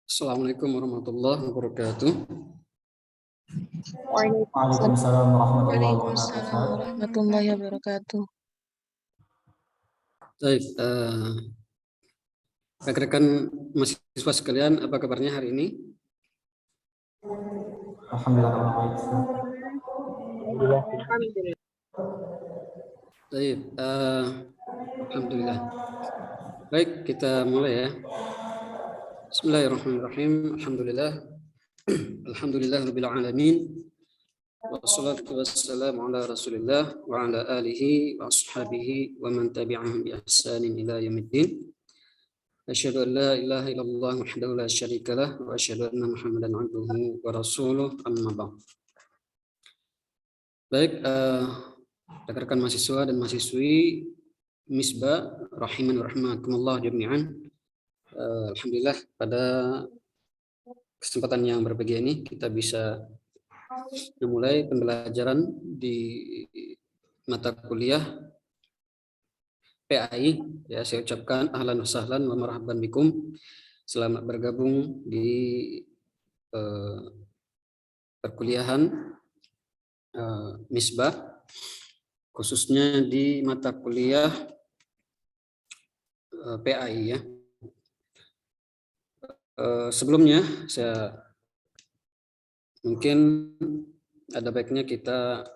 Assalamualaikum warahmatullahi wabarakatuh. Waalaikumsalam warahmatullahi wabarakatuh. Waalaikumsalam warahmatullahi wabarakatuh. Baik, rekan-rekan mahasiswa sekalian, apa kabarnya hari ini? Alhamdulillah kabar baik. Baik, alhamdulillah. Baik, kita mulai ya. Bismillahirrahmanirrahim. Alhamdulillah. Alhamdulillahirabbil alamin. Wassalatu wassalamu ala Rasulillah wa ala alihi wa ashabihi wa man tabi'ahum bi ihsanin ila yaumiddin. Asyhadu an la ilaha illallah wahdahu la syarika lah wa asyhadu anna Muhammadan abduhu wa rasuluh amma ba'd. Baik, rekan-rekan mahasiswa dan mahasiswi Misbah rahiman wa rahimakumullah jami'an. Alhamdulillah pada kesempatan yang berbahagia ini kita bisa memulai pembelajaran di mata kuliah PAI. Ya, saya ucapkan ahlan wa sahlan wa marhaban bikum. Selamat bergabung di perkuliahan Misbah, khususnya di mata kuliah PAI ya. Sebelumnya saya mungkin ada baiknya kita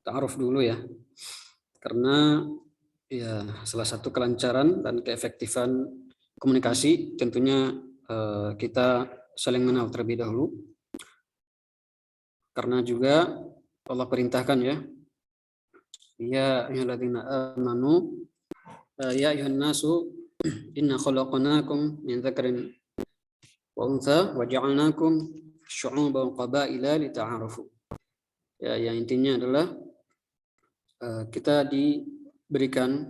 ta'aruf dulu ya, karena ya salah satu kelancaran dan keefektifan komunikasi tentunya kita saling mengenal terlebih dahulu, karena juga Allah perintahkan ya, ya ayyuhalladzina amanu ya ayyuhan nasu inna khalaqnakum min dzakarin wa untha wa ja'alnakum syu'uban wa qabaila lita'arafu. Ya, yang intinya adalah kita diberikan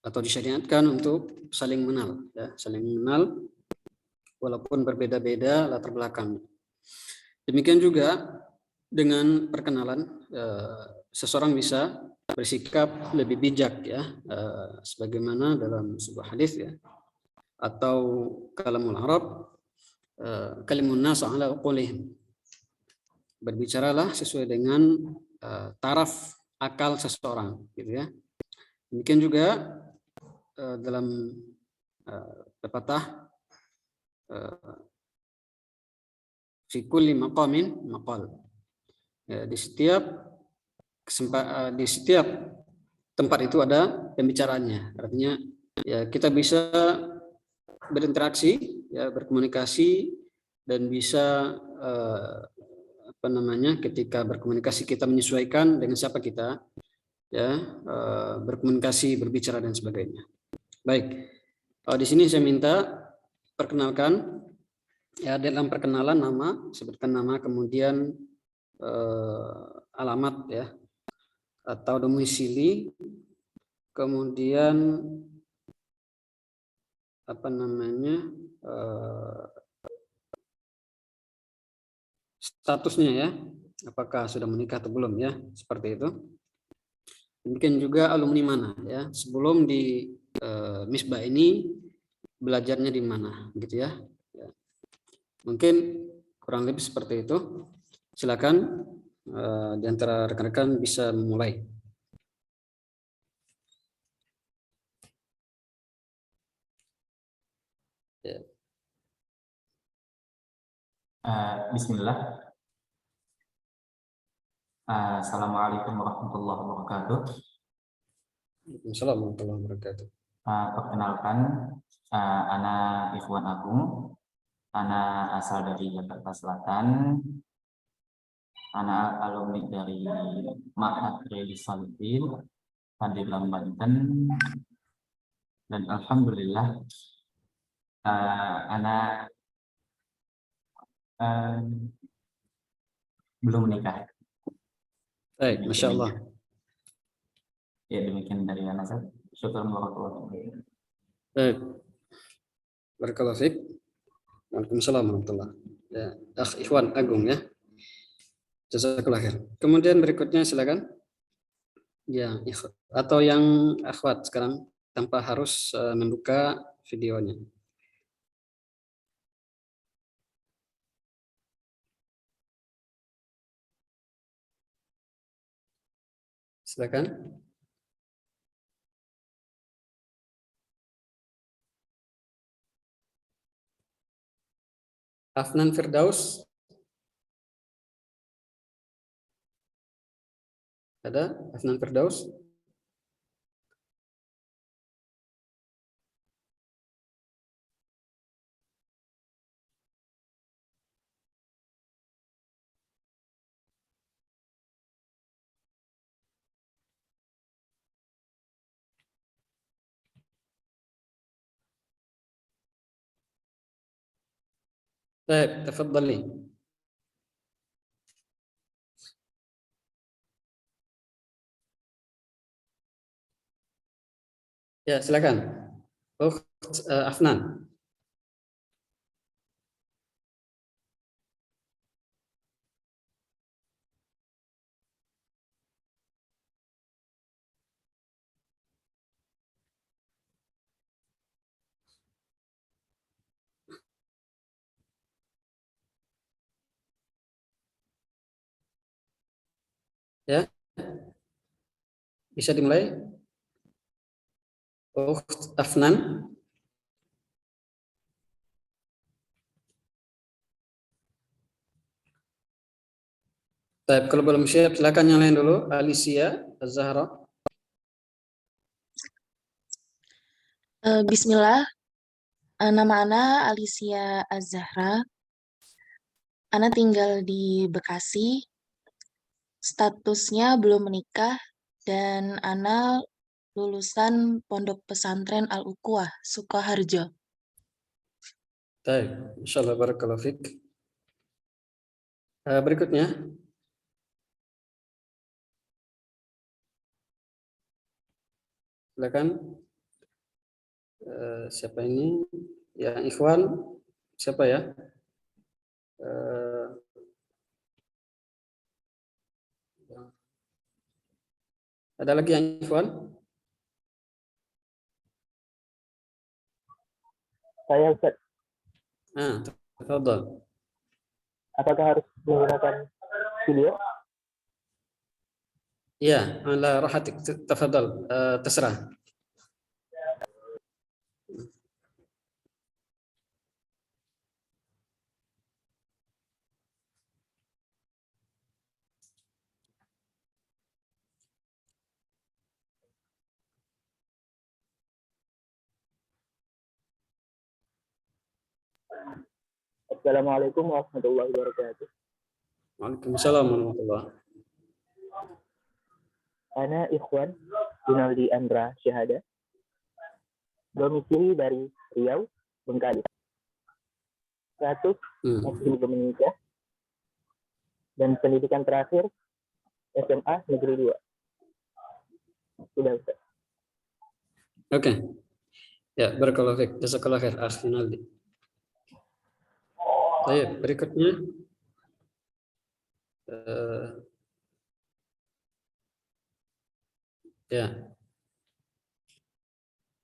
atau disyariatkan untuk saling mengenal ya, saling mengenal walaupun berbeda-beda latar belakang. Demikian juga dengan perkenalan seseorang bisa bersikap lebih bijak ya, sebagaimana dalam sebuah hadis ya, atau kalamul Arab kalimun nas ala uqulihim, berbicaralah sesuai dengan taraf akal seseorang gitu ya. Demikian juga dalam pepatah fi kulli maqamin maqal. Ya, di setiap tempat itu ada pembicaraannya. Artinya ya kita bisa berinteraksi ya, berkomunikasi, dan bisa ketika berkomunikasi kita menyesuaikan dengan siapa kita ya, berkomunikasi, berbicara dan sebagainya. Baik, di sini saya minta perkenalkan ya, dalam perkenalan nama, sebutkan nama, kemudian alamat ya, atau domisili, kemudian statusnya ya, apakah sudah menikah atau belum ya, seperti itu. Demikian juga alumni mana ya, sebelum di Misbah ini belajarnya di mana gitu ya. Mungkin kurang lebih seperti itu. Silakan di antara rekan-rekan bisa memulai. Ya. Bismillah. Assalamualaikum warahmatullahi wabarakatuh. Assalamualaikum warahmatullahi wabarakatuh. Perkenalkan, ana Ikhwan Agung. Ana asal dari Jakarta Selatan. Ana alumni dari Ma'had Riyadhus Shalihin, Pandeglang, Banten. Dan alhamdulillah ana belum menikah. Baik, Masya Allah. Ya, demikian dari ana. Syukur warahmatullahi wabarakatuh. Baik. Barakallahu fiik. Waalaikumsalam warahmatullahi wabarakatuh. Ya, Ikhwan Agung ya. Jazakallahu khair. Kemudian berikutnya silakan. Ya, atau yang akhwat sekarang tanpa harus membuka videonya. Silakan. Afnan Firdaus. Ada Afnan Firdaus? Baik, tafadhali. Ya, silakan. Afnan. Ya, bisa dimulai. Afnan. Baik, kalau belum siap, silakan yang lain dulu. Alicia Az-Zahra. Bismillah, nama Ana Alicia Az-Zahra. Ana tinggal di Bekasi, statusnya belum menikah, dan Ana lulusan Pondok Pesantren Al-Uquwah, Sukoharjo. Baik, insyaallah barakallahu fik. Berikutnya. Silakan. Siapa ini? Ya, Ikhwan. Siapa ya? Ada lagi yang Ikhwan? Saya Ustaz, Tafadhal. apakah harus menggunakan video? Ya, ala rahatik, tafadhal. Terserah. Assalamualaikum warahmatullahi wabarakatuh. Waalaikumsalam warahmatullahi. Ana Ikhwan Rinaldi Andra Syahada. Domisili dari Riau, Bengkali. Status masih belum menikah. Dan pendidikan terakhir SMA Negeri 2. Sudah Ustaz. Oke. Ya, barakallahu fiik. Jazakallahu khair, Akh Rinaldi. Baik, berikutnya ya.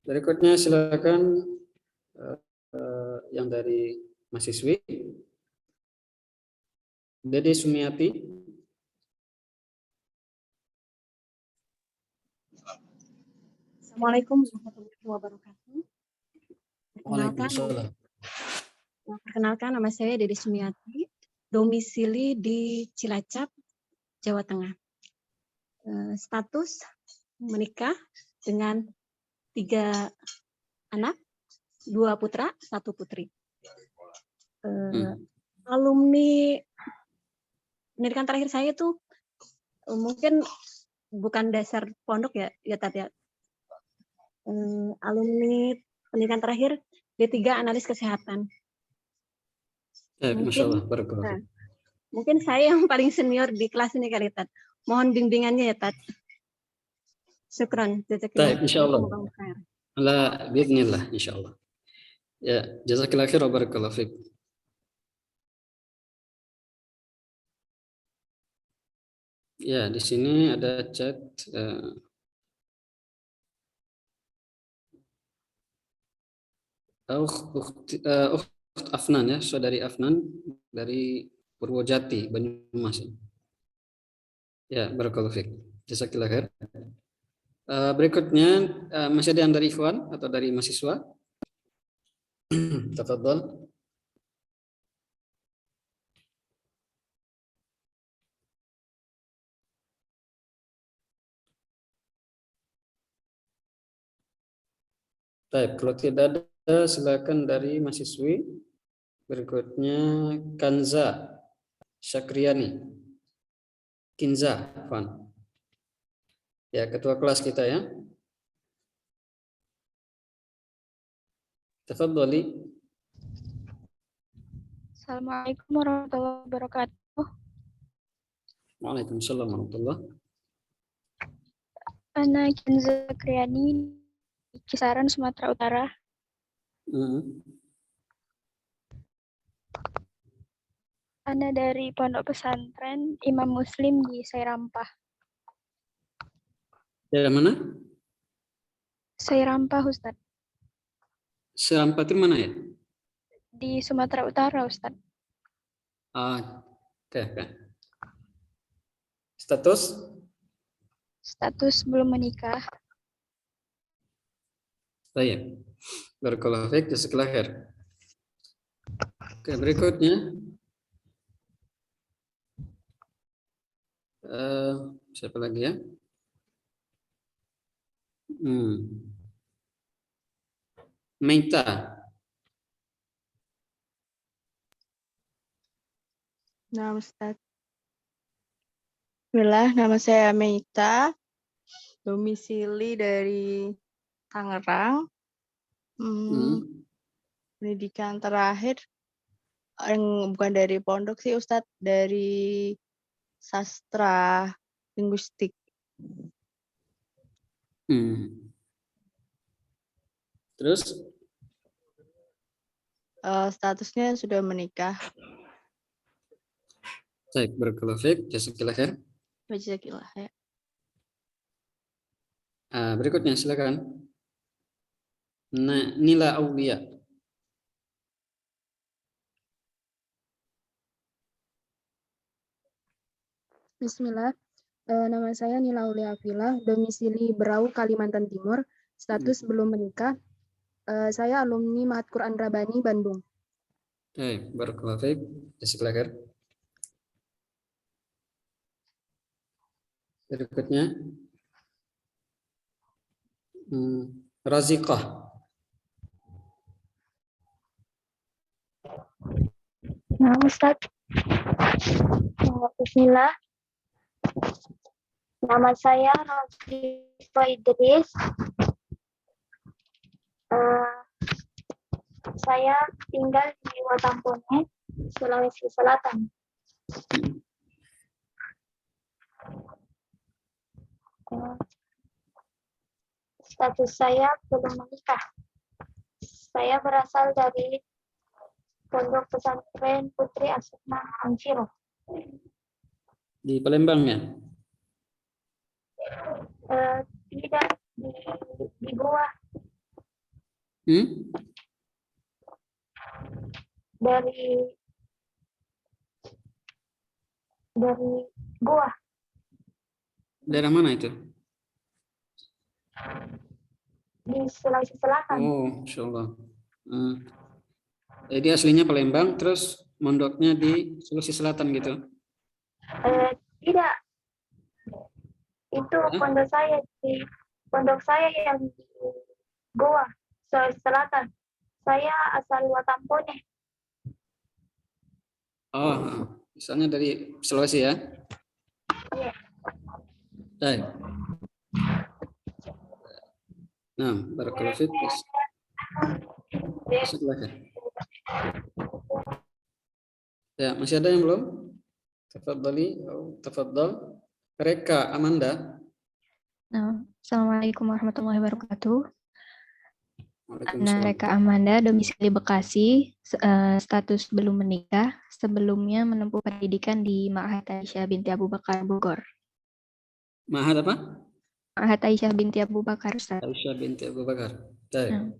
Berikutnya silakan yang dari mahasiswi Dede Sumiati. Assalamualaikum warahmatullahi wabarakatuh. Waalaikumsalam. Perkenalkan, nama saya Dede Sumiati, domisili di Cilacap, Jawa Tengah. Status menikah dengan 3 anak, 2 putra, 1 putri. Alumni pendidikan terakhir saya itu mungkin bukan dasar pondok ya Tat ya. Alumni pendidikan terakhir D3 analis kesehatan. Mungkin saya yang paling senior di kelas ini kali Tat. Mohon bimbingannya ya Tat. Syukran. Baik, insyaallah. Ala biidznillah insyaallah. Ya, jazakallahu khair wa barakallahu fiik. Ya, di sini ada chat Ukht Afnan ya, saudari Afnan dari Purwojati, Banyumas. Ya, barakallahu fiik. Jazakallah khair. Berikutnya masih ada yang dari ikhwan atau dari mahasiswa? Tafadhol. Baik, kalau tidak ada silakan dari mahasiswi. Berikutnya Kanza Syakriani. Kinza, Fan. Ya, ketua kelas kita ya. Tafadhali. Assalamualaikum warahmatullahi wabarakatuh. Waalaikumsalam warahmatullahi. Ana Kinza Kriani, Kisaran, Sumatera Utara. Ana dari Pondok Pesantren Imam Muslim di Sairampah. Dari mana? Sairampah, Ustadz. Sairampah itu mana ya? Di Sumatera Utara, Ustadz. Oke. Status? Status belum menikah. Baik. Barakallahu fiik, jazakallahu khair. Oke, berikutnya siapa lagi ya? Meita. Nah, Ustaz. Bismillah, nama saya Meita, domisili dari Tangerang. Pendidikan terakhir yang bukan dari pondok sih Ustadz, dari sastra linguistik. Terus? Statusnya sudah menikah. Baik, barakallahu fiik, jazakallahu khair. Jazakallah ya. Berikutnya silakan. Nila Aulia. Bismillah, nama saya Nila Aulia Afila, domisili Berau, Kalimantan Timur, status belum menikah. Saya alumni Ma'had Quran Rabbani, Bandung. Barakallahu fiik, jazakallahu khair. Berikutnya Raziqah. Nah, Ustadz. Bismillah. Nama saya Raziqah Idris. Saya tinggal di Watampone, Sulawesi Selatan. Status saya belum menikah. Saya berasal dari Pondok Pesantren Putri Asma Anjiro. Di Palembang ya? Tidak, di Goa. Dari Goa. Daerah mana itu? Di Sulawesi Selatan. Oh, insyaallah. Jadi aslinya Palembang, terus mondoknya di Sulawesi Selatan gitu? Tidak. Itu pondok saya yang di Goa, Sulawesi Selatan. Saya asal Watampone. Oh, misalnya dari Sulawesi ya? Iya. Baik. Nah, barakallahu fiik. Silakan. Ya, masih ada yang belum? Tafadhal. Reka Amanda. Assalamualaikum warahmatullahi wabarakatuh. Waalaikumsalam. Reka Amanda, domisili Bekasi, status belum menikah, sebelumnya menempuh pendidikan di Ma'had Aisyah binti Abu Bakar Bogor. Ma'had apa? Ma'had Aisyah binti Abu Bakar, Ustaz. Aisyah binti Abu Bakar. Baik.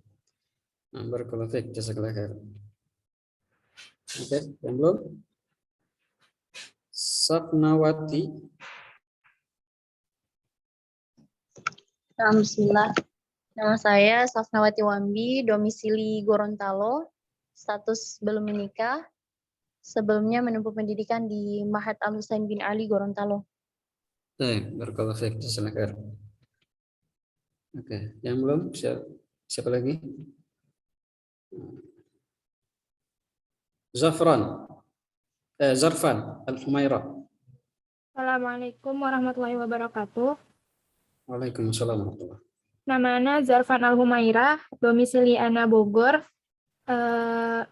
Barakallahu fiik, jazakallahu khair. Oke, yang belum? Sapnawati. Bismillah. Nama saya Safnawati Wambi, domisili Gorontalo, status belum menikah. Sebelumnya menempuh pendidikan di Mahat Al Husain bin Ali Gorontalo. Baik, barakallahu fiik. Silakan. Oke, yang belum siapa lagi? Zarfan Al-Humaira. Assalamualaikum warahmatullahi wabarakatuh. Waalaikumsalam warahmatullahi. Nama Ana Zarfan Al-Humaira, domisili Ana Bogor,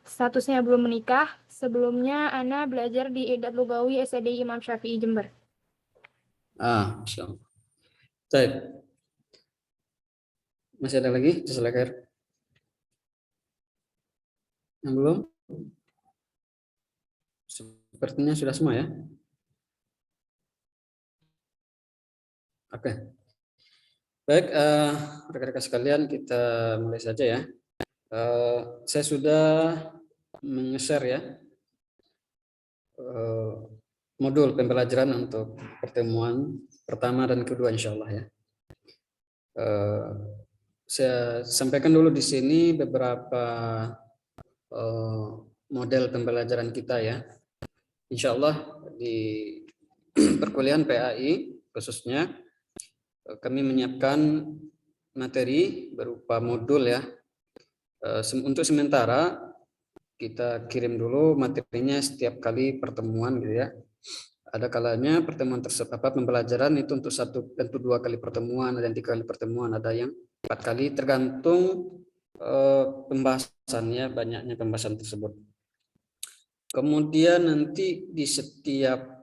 statusnya belum menikah. Sebelumnya Ana belajar di Idat Lugawi SDI Imam Syafi'i Jember. Masya Allah. Baik. Masih ada lagi? Silakan. Yang belum? Sepertinya sudah semua ya. Oke. Baik, rekan-rekan sekalian, kita mulai saja ya. Saya sudah meng-share ya modul pembelajaran untuk pertemuan pertama dan kedua insya Allah ya. Saya sampaikan dulu di sini beberapa model pembelajaran kita ya. Insya Allah di perkuliahan PAI khususnya kami menyiapkan materi berupa modul ya. Untuk sementara kita kirim dulu materinya setiap kali pertemuan gitu ya. Ada kalanya pertemuan tersebut pembelajaran itu untuk 1 dan 2 kali pertemuan, ada yang 3 kali pertemuan, ada yang 4 kali tergantung pembahasannya, banyaknya pembahasan tersebut. Kemudian nanti di setiap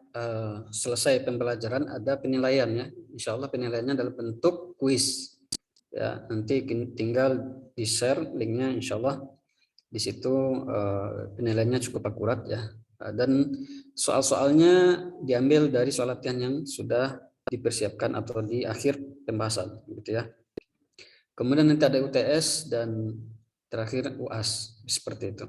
selesai pembelajaran ada penilaian ya. Insya Allah penilaiannya dalam bentuk kuis. Ya, nanti tinggal di-share linknya insya Allah. Di situ penilaiannya cukup akurat ya. Dan soal-soalnya diambil dari soal latihan yang sudah dipersiapkan atau di akhir pembahasan gitu ya. Kemudian nanti ada UTS dan terakhir UAS seperti itu.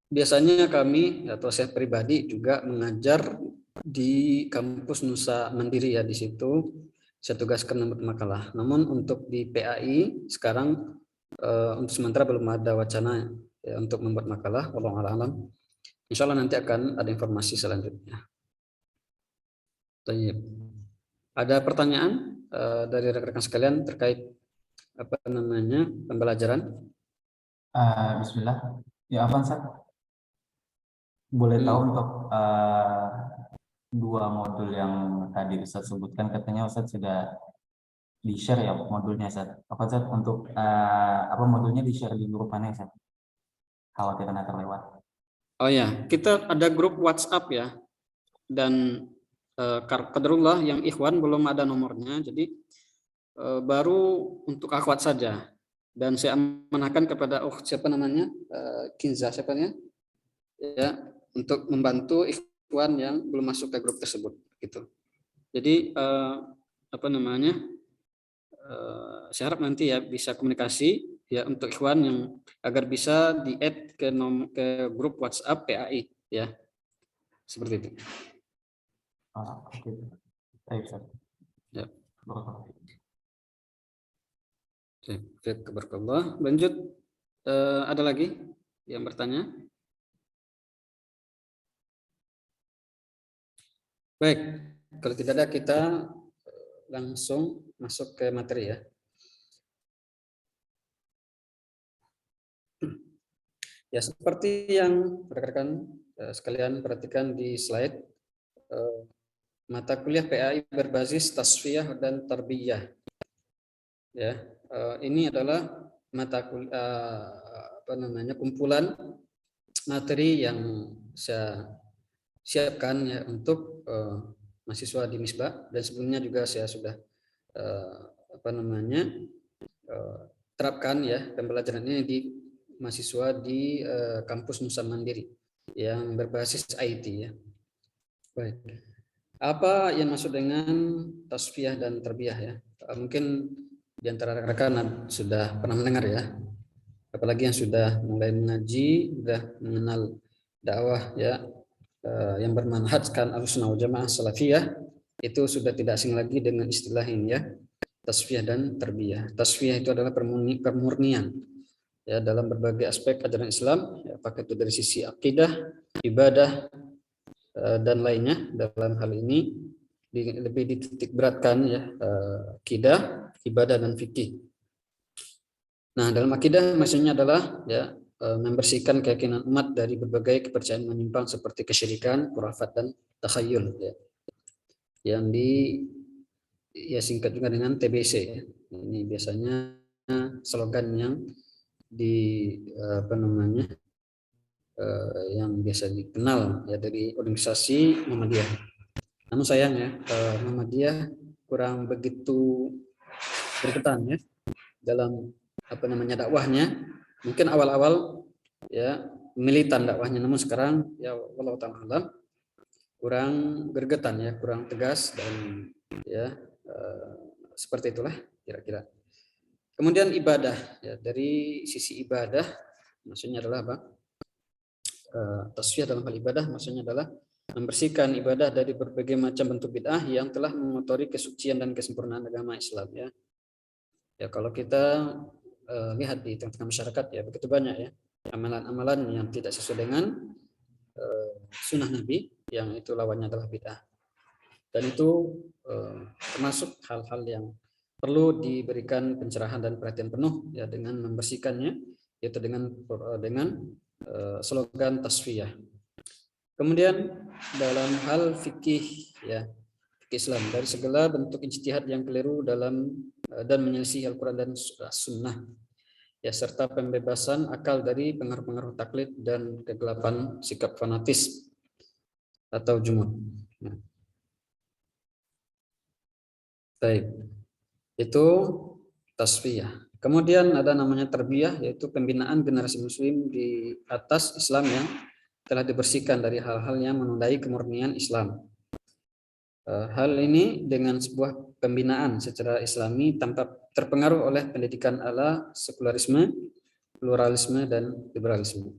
Biasanya kami atau saya pribadi juga mengajar di kampus Nusa Mandiri ya, di situ saya tugaskan membuat makalah. Namun untuk di PAI sekarang untuk sementara belum ada wacana ya, untuk membuat makalah. Wallahu a'lam. Insya Allah nanti akan ada informasi selanjutnya. Ada pertanyaan dari rekan-rekan sekalian terkait pembelajaran? Bismillah. Ya, Afan Ustaz. Boleh tahu untuk 2 modul yang tadi Ustaz sebutkan, katanya Ustaz sudah di-share ya modulnya Ustaz. Apa Ustaz untuk modulnya di-share di grup mana Ustaz? Khawatir karena terlewat. Oh ya, kita ada grup WhatsApp ya. Dan qadarullah yang ikhwan belum ada nomornya, jadi baru untuk akhwat saja. Dan saya amanahkan kepada Kinza siapanya? Ya, untuk membantu ikhwan yang belum masuk ke grup tersebut gitu. Jadi saya harap nanti ya bisa komunikasi ya untuk ikhwan yang agar bisa di-add ke grup WhatsApp PAI ya. Seperti itu. Oke. Baik, Ustaz. Ya. Barakallah. Barakallah. Lanjut, ada lagi yang bertanya? Baik, kalau tidak ada kita langsung masuk ke materi ya. Ya, seperti yang rekan-rekan sekalian perhatikan di slide, mata kuliah PAI berbasis tasfiyah dan tarbiyah. Ya, ini adalah mata kuliah kumpulan materi yang saya siapkan ya untuk mahasiswa di Misbah, dan sebelumnya juga saya sudah terapkan ya pembelajaran ini di mahasiswa di kampus Nusa Mandiri yang berbasis IT ya. Baik. Apa yang maksud dengan tasfiyah dan tarbiyah ya? Mungkin di antara rekan-rekan sudah pernah mendengar ya. Apalagi yang sudah mulai mengaji, sudah mengenal dakwah ya yang bermanhajkan Ahlussunnah wal Jamaah Salafiyah, itu sudah tidak asing lagi dengan istilah ini ya, tasfiyah dan tarbiyah. Tasfiyah itu adalah pemurnian ya dalam berbagai aspek ajaran Islam, ya, apakah itu dari sisi akidah, ibadah dan lainnya. Dalam hal ini lebih dititik beratkan ya akidah, ibadah dan fikih. Nah, dalam akidah maksudnya adalah ya membersihkan keyakinan umat dari berbagai kepercayaan menyimpang seperti kesyirikan, khurafat dan takhayul ya. Yang singkat juga dengan TBC ya. Ini biasanya slogan yang yang biasa dikenal ya dari organisasi Muhammadiyah. Namun sayangnya Muhammadiyah kurang begitu berketan ya dalam dakwahnya. Mungkin awal-awal ya militan dakwahnya, namun sekarang ya wallahu ta'ala alam kurang gergetan ya, kurang tegas dan ya seperti itulah kira-kira. Kemudian ibadah ya, dari sisi ibadah maksudnya adalah apa? Tasfiyah dalam hal ibadah maksudnya adalah membersihkan ibadah dari berbagai macam bentuk bid'ah yang telah mengotori kesucian dan kesempurnaan agama Islam ya. Ya kalau kita lihat di tengah-tengah masyarakat ya begitu banyak ya amalan-amalan yang tidak sesuai dengan sunnah Nabi, yang itu lawannya adalah bid'ah. Dan itu termasuk hal-hal yang perlu diberikan pencerahan dan perhatian penuh ya dengan membersihkannya, yaitu dengan slogan tasfiyah. Kemudian dalam hal fikih ya, fikih Islam dari segala bentuk ijtihad yang keliru dalam dan menyelisih Al-Quran dan Sunnah ya, serta pembebasan akal dari pengaruh-pengaruh taklid dan kegelapan sikap fanatis atau jumud. Nah. Baik, itu tasfiyah. Kemudian ada namanya tarbiyah, yaitu pembinaan generasi muslim di atas Islam yang telah dibersihkan dari hal-hal yang menodai kemurnian Islam. Hal ini dengan sebuah pembinaan secara Islami tanpa terpengaruh oleh pendidikan ala sekularisme, pluralisme dan liberalisme.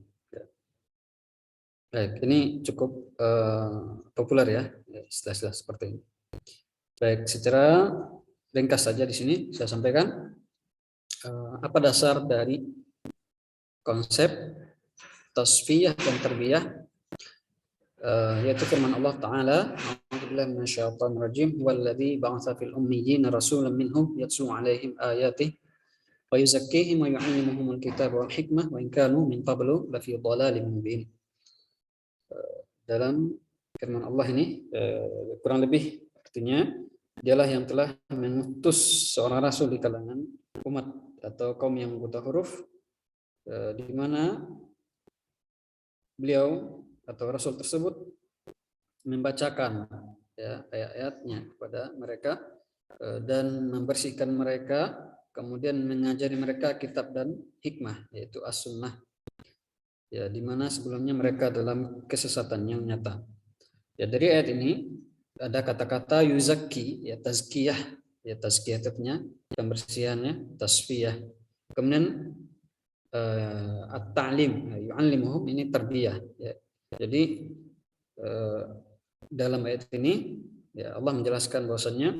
Baik, ini cukup populer ya istilah-istilah seperti ini. Baik, secara ringkas saja di sini saya sampaikan apa dasar dari konsep tasfiyah dan tarbiyah, yaitu firman Allah Ta'ala, a'udzubillahi minasyaitonir rajim, walladzi ba'atsa fil ummiyyin rasulan minhum yatlu 'alaihim ayatihi wa yuzakkihim wa yu'allimuhumul kitaba wal hikmah wa in kanu min qablu lafi dhalalin mubin. Dalam firman Allah ini kurang lebih artinya dialah yang telah mengutus seorang rasul di kalangan umat atau kaum yang buta huruf, di mana beliau atau rasul tersebut membacakan ya, ayat-ayatnya kepada mereka dan membersihkan mereka, kemudian mengajari mereka kitab dan hikmah, yaitu as-sunnah ya, di mana sebelumnya mereka dalam kesesatan yang nyata. Ya, dari ayat ini ada kata-kata yuzakki ya, tazkiyah ya, tazkiyah artinya pembersihannya, tasfiyah. Kemudian at-ta'lim yu'allimuhum, ini tarbiyah ya. Jadi dalam ayat ini ya Allah menjelaskan bahwasanya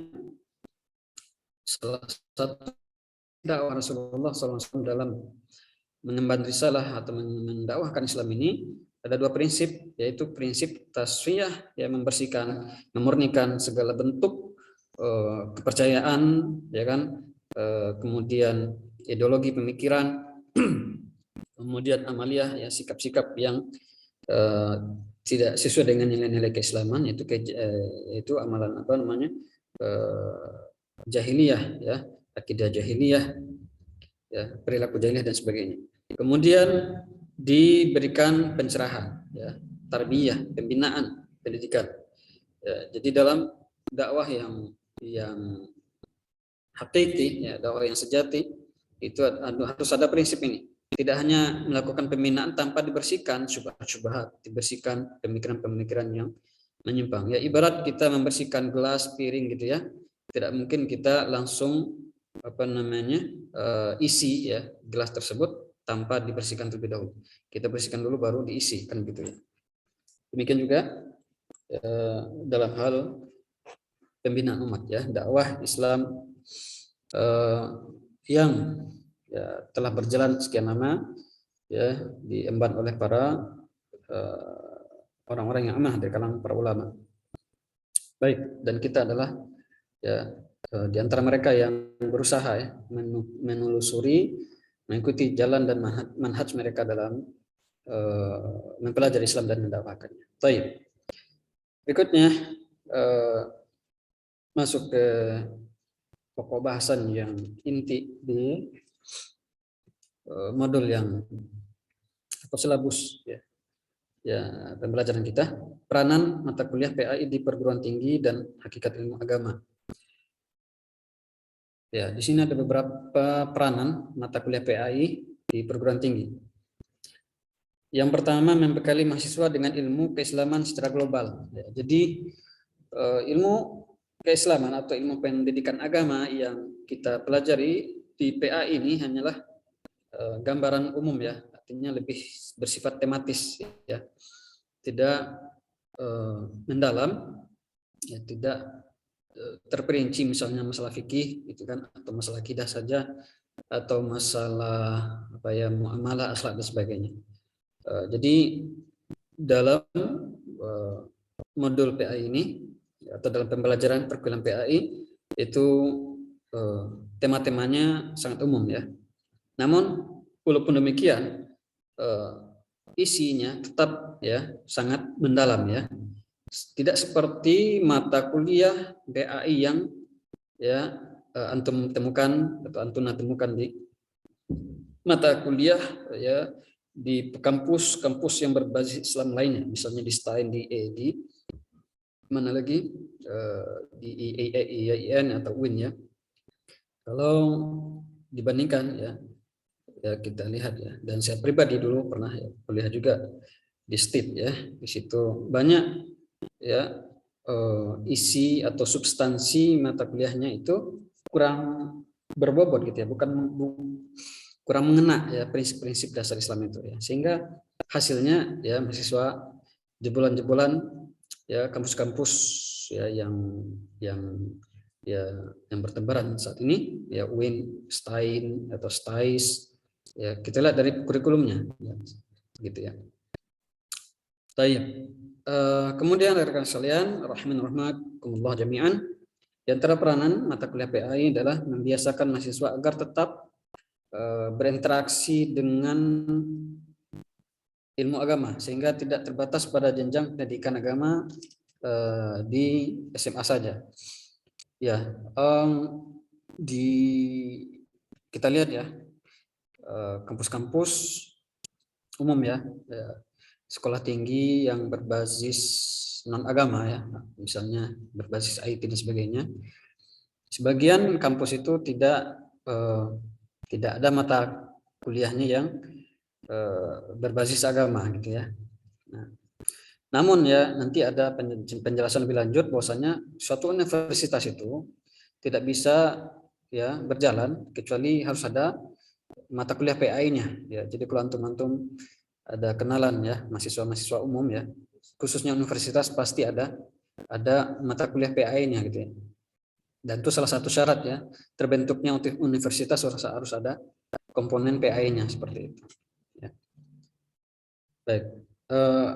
salah satu dakwah Rasulullah SAW dalam mengemban risalah atau mendakwahkan Islam ini ada dua prinsip, yaitu prinsip tasfiyah yang membersihkan, memurnikan segala bentuk kepercayaan ya kan, kemudian ideologi pemikiran, kemudian amaliyah ya, sikap-sikap yang tidak sesuai dengan nilai-nilai keislaman, yaitu amalan jahiliyah ya, akidah jahiliyah ya, perilaku jahiliyah dan sebagainya. Kemudian diberikan pencerahan ya, tarbiyah, pembinaan, pendidikan ya. Jadi dalam dakwah yang hakiki ya, dakwah yang sejati itu harus ada prinsip ini. Tidak hanya melakukan pembinaan tanpa dibersihkan syubhat-syubhat, dibersihkan pemikiran-pemikiran yang menyimpang. Ya ibarat kita membersihkan gelas, piring gitu ya. Tidak mungkin kita langsung isi ya gelas tersebut tanpa dibersihkan terlebih dahulu. Kita bersihkan dulu baru diisi kan gitu ya. Demikian juga dalam hal pembinaan umat ya, dakwah Islam yang ya, telah berjalan sekian lama ya, diemban oleh para orang-orang yang amanah dari kalangan para ulama. Baik, dan kita adalah ya di antara mereka yang berusaha ya, menelusuri, mengikuti jalan dan manhaj mereka dalam mempelajari Islam dan mendakwakannya. Baik. Berikutnya masuk ke pokok bahasan yang inti di modul yang atau silabus ya, pembelajaran kita, peranan mata kuliah PAI di perguruan tinggi dan hakikat ilmu agama. Ya, di sini ada beberapa peranan mata kuliah PAI di perguruan tinggi. Yang pertama, membekali mahasiswa dengan ilmu keislaman secara global. Ya, jadi ilmu keislaman atau ilmu pendidikan agama yang kita pelajari di PAI ini hanyalah gambaran umum ya, artinya lebih bersifat tematis ya, tidak mendalam, ya, tidak terperinci misalnya masalah fikih itu kan, atau masalah akidah saja, atau masalah apa ya, muamalah, akhlak dan sebagainya. Jadi dalam modul PAI ini atau dalam pembelajaran perkuliahan PAI itu tema-temanya sangat umum ya. Namun walaupun demikian isinya tetap ya sangat mendalam ya. Tidak seperti mata kuliah PAI yang ya antum temukan atau antuna temukan di mata kuliah ya di kampus-kampus yang berbasis Islam lainnya, misalnya di STAIN, di ED, mana lagi di IAIN atau UIN ya. Kalau dibandingkan ya kita lihat ya, dan saya pribadi dulu pernah ya, kuliah juga di STIP ya, di situ banyak ya isi atau substansi mata kuliahnya itu kurang berbobot gitu ya, kurang mengena ya prinsip-prinsip dasar Islam itu ya, sehingga hasilnya ya mahasiswa jebolan-jebolan ya kampus-kampus ya yang bertebaran saat ini ya, UIN, STAIN atau STAIS ya, kita lihat dari kurikulumnya ya, gitu ya. Baik. Kemudian rekan sekalian, rahimanirrahmakumullah jami'an, di antara peranan mata kuliah PAI adalah membiasakan mahasiswa agar tetap berinteraksi dengan ilmu agama sehingga tidak terbatas pada jenjang pendidikan agama di SMA saja. Ya, kita lihat ya kampus-kampus umum ya, sekolah tinggi yang berbasis non agama ya, misalnya berbasis IT dan sebagainya. Sebagian kampus itu tidak ada mata kuliahnya yang berbasis agama gitu ya. Nah, namun ya nanti ada penjelasan lebih lanjut bahwasanya suatu universitas itu tidak bisa ya berjalan kecuali harus ada mata kuliah PAI-nya ya. Jadi kalau antum ada kenalan ya mahasiswa-mahasiswa umum ya, khususnya universitas pasti ada mata kuliah PAI-nya gitu ya. Dan itu salah satu syarat ya terbentuknya universitas harus ada komponen PAI-nya seperti itu. Ya. Baik.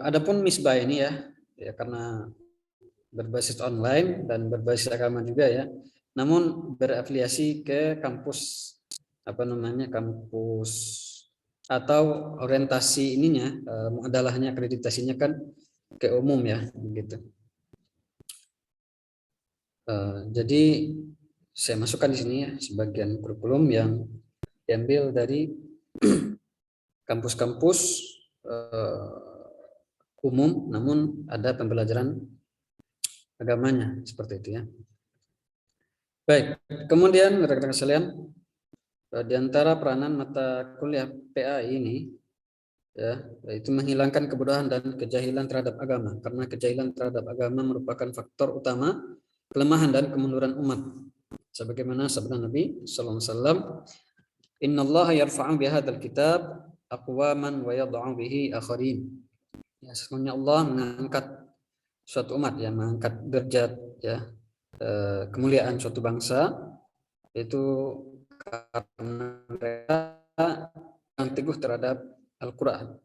Adapun Misbah ini ya karena berbasis online dan berbasis agama juga ya, namun berafiliasi ke kampus kampus atau orientasi ininya muadalahnya, akreditasinya kan ke umum ya gitu. Jadi saya masukkan di sini ya sebagian kurikulum yang diambil dari kampus-kampus umum namun ada pembelajaran agamanya seperti itu ya. Baik, kemudian rekan-rekan sekalian, di antara peranan mata kuliah PAI ini ya, itu menghilangkan kebodohan dan kejahilan terhadap agama, karena kejahilan terhadap agama merupakan faktor utama kelemahan dan kemunduran umat. Sebagaimana sabda Nabi sallallahu alaihi wasallam, "Innallaha yarfa'u bihadzal kitab aqwaman wa yad'u bihi akharin." Ya, sesungguhnya Allah mengangkat suatu umat ya, mengangkat derajat ya kemuliaan suatu bangsa, itu karena mereka yang teguh terhadap Al-Quran.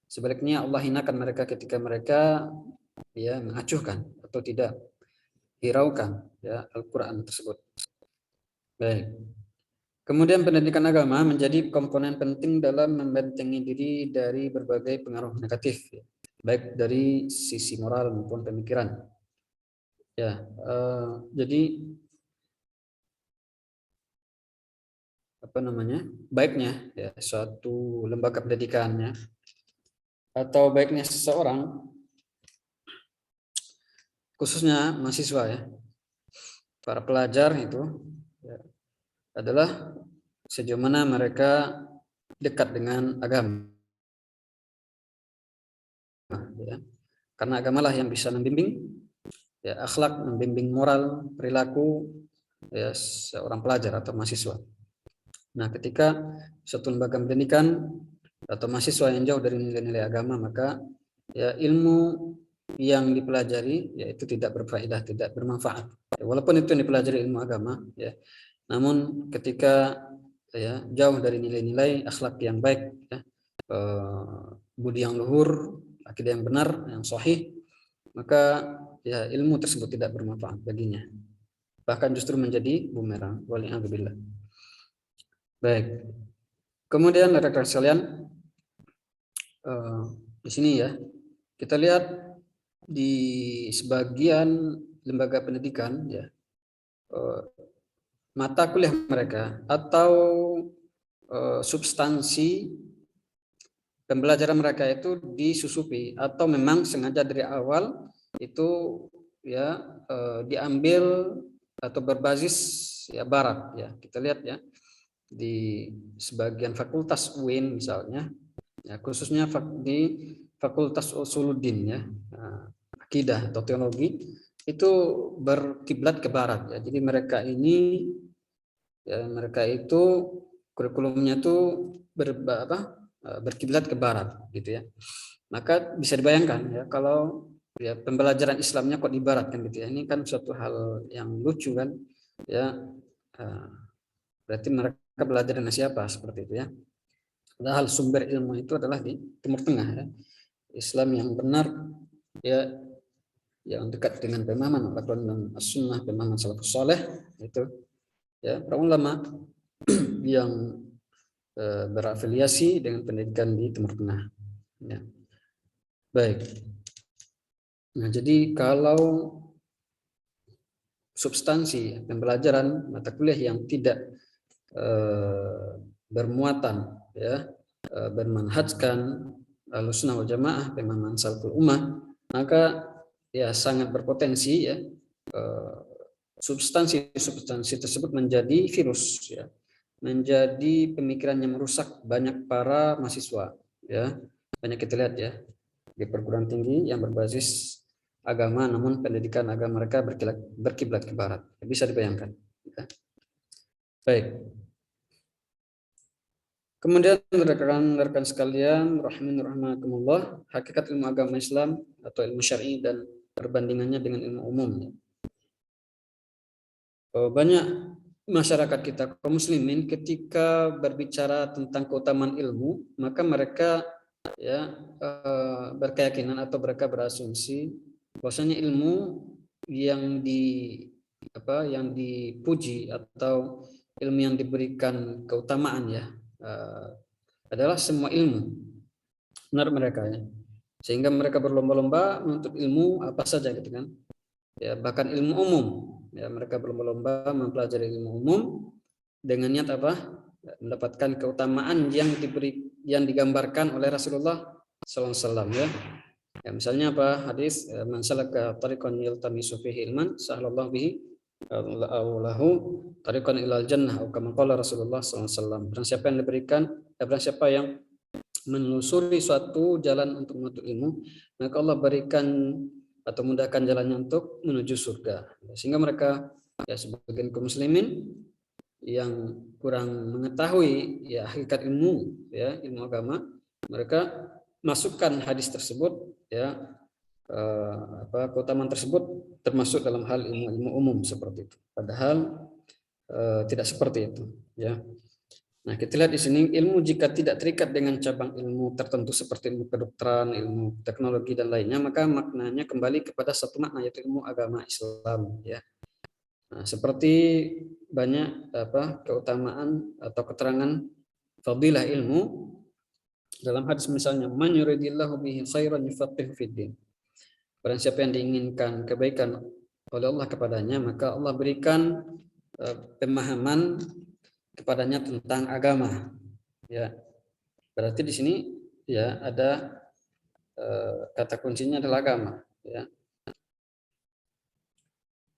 Sebaliknya Allah hinakan mereka ketika mereka ya mengacuhkan atau tidak hiraukan ya Al-Quran tersebut. Baik. Kemudian pendidikan agama menjadi komponen penting dalam membentengi diri dari berbagai pengaruh negatif, ya, baik dari sisi moral maupun pemikiran. Ya, jadi apa namanya? Baiknya ya suatu lembaga pendidikannya atau baiknya seseorang, khususnya mahasiswa ya, para pelajar itu ya, adalah sejauh mana mereka dekat dengan agama. Ya. Karena agamalah yang bisa membimbing ya akhlak, membimbing moral, perilaku ya seorang pelajar atau mahasiswa. Nah, ketika suatu lembaga pendidikan atau mahasiswa yang jauh dari nilai-nilai agama, maka ya ilmu yang dipelajari yaitu tidak berfaedah, tidak bermanfaat. Ya, walaupun itu yang dipelajari ilmu agama, ya, namun ketika ya jauh dari nilai-nilai akhlak yang baik, ya, budi yang luhur, akidah yang benar, yang sahih, maka ya ilmu tersebut tidak bermanfaat baginya. Bahkan justru menjadi bumerang. Waliyahzubillah. Baik. Kemudian rekan-rekan sekalian, di sini ya kita lihat di sebagian lembaga pendidikan ya mata kuliah mereka atau substansi pembelajaran mereka itu disusupi atau memang sengaja dari awal itu ya diambil atau berbasis ya barat ya. Kita lihat ya di sebagian fakultas UIN misalnya ya, khususnya di Fakultas Usuluddin ya, akidah atau teologi itu berkiblat ke barat ya. Jadi mereka ini ya, mereka itu kurikulumnya itu berkiblat ke barat gitu ya. Maka bisa dibayangkan ya kalau ya pembelajaran Islamnya kok di barat kan gitu ya. Ini kan suatu hal yang lucu kan ya. Berarti mereka belajar dengan siapa seperti itu ya. Padahal sumber ilmu itu adalah di Timur Tengah ya. Islam yang benar ya yang dekat dengan pemahaman Al-Quran dan As-Sunnah, pemahaman salafus saleh itu ya para ulama yang berafiliasi dengan pendidikan di Timur Tengah ya. Baik. Nah, jadi kalau substansi pembelajaran mata kuliah yang tidak bermuatan ya bermanhajkan Ahlussunnah wal Jamaah, pemahaman salaful ummah, maka ya sangat berpotensi ya substansi tersebut menjadi virus ya, menjadi pemikiran yang merusak banyak para mahasiswa ya. Banyak kita lihat ya di perguruan tinggi yang berbasis agama namun pendidikan agama mereka berkiblat ke barat, bisa dibayangkan ya. Baik. Kemudian rekan-rekan sekalian rahimani rahimakumullah, hakikat ilmu agama Islam atau ilmu syar'i dan perbandingannya dengan ilmu umum. Banyak masyarakat kita kaum muslimin ketika berbicara tentang keutamaan ilmu, maka mereka ya berkeyakinan atau mereka berasumsi bahwasanya ilmu yang dipuji atau ilmu yang diberikan keutamaan ya adalah semua ilmu menurut mereka ya, sehingga mereka berlomba-lomba menuntut ilmu apa saja gitu kan ya, bahkan ilmu umum ya, mereka berlomba-lomba mempelajari ilmu umum dengan niat apa, mendapatkan keutamaan yang digambarkan oleh Rasulullah SAW ya. Ya misalnya apa, hadis man salaka tariqan yaltamisu fihi ilman sahalallahu bihi lahu tariqan ilal jannah atau kama qala Rasulullah SAW. Barang siapa yang diberikan, barang siapa yang menelusuri suatu jalan untuk menuntut ilmu, maka Allah berikan atau mudahkan jalannya untuk menuju surga. Sehingga mereka ya sebagian kaum muslimin yang kurang mengetahui ya hakikat ilmu ya ilmu agama, mereka masukkan hadis tersebut ya keutamaan tersebut termasuk dalam hal ilmu-ilmu umum seperti itu. Padahal tidak seperti itu, ya. Nah, kita lihat di sini ilmu jika tidak terikat dengan cabang ilmu tertentu seperti ilmu kedokteran, ilmu teknologi dan lainnya, maka maknanya kembali kepada satu makna, yaitu ilmu agama Islam, ya. Nah, seperti banyak keutamaan atau keterangan fadilah ilmu dalam hadis misalnya, man yuridillahu bihi khairan yufaqihu fiddin. Barang siapa yang diinginkan kebaikan oleh Allah kepadanya, maka Allah berikan pemahaman kepadanya tentang agama, ya. Berarti di sini ya ada kata kuncinya adalah agama, ya.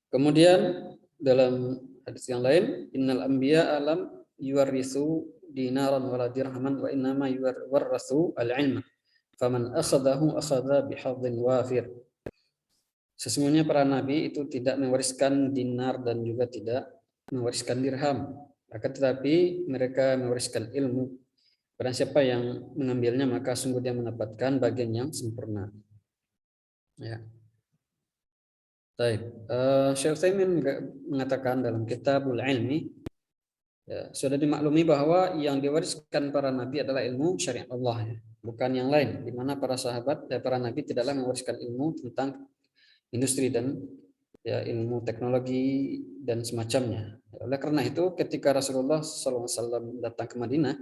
Kemudian dalam hadis yang lain, innal anbiya alam yuwarrisu dinaran wala dirhaman wa innama yuwarrasu al-ilma faman akhadahu akhadha bihadhin wafir. Sesungguhnya para nabi itu tidak mewariskan dinar dan juga tidak mewariskan dirham, akan tetapi mereka mewariskan ilmu. Barang siapa yang mengambilnya maka sungguh dia mendapatkan bagian yang sempurna, ya. Baik, Syekh Utsaimin mengatakan dalam Kitabul Ilmi, ya, sudah dimaklumi bahwa yang diwariskan para nabi adalah ilmu syariat Allah, ya, bukan yang lain. Di mana para sahabat dan para nabi tidaklah mewariskan ilmu tentang industri dan ya ilmu teknologi dan semacamnya. Oleh karena itu, ketika Rasulullah SAW datang ke Madinah,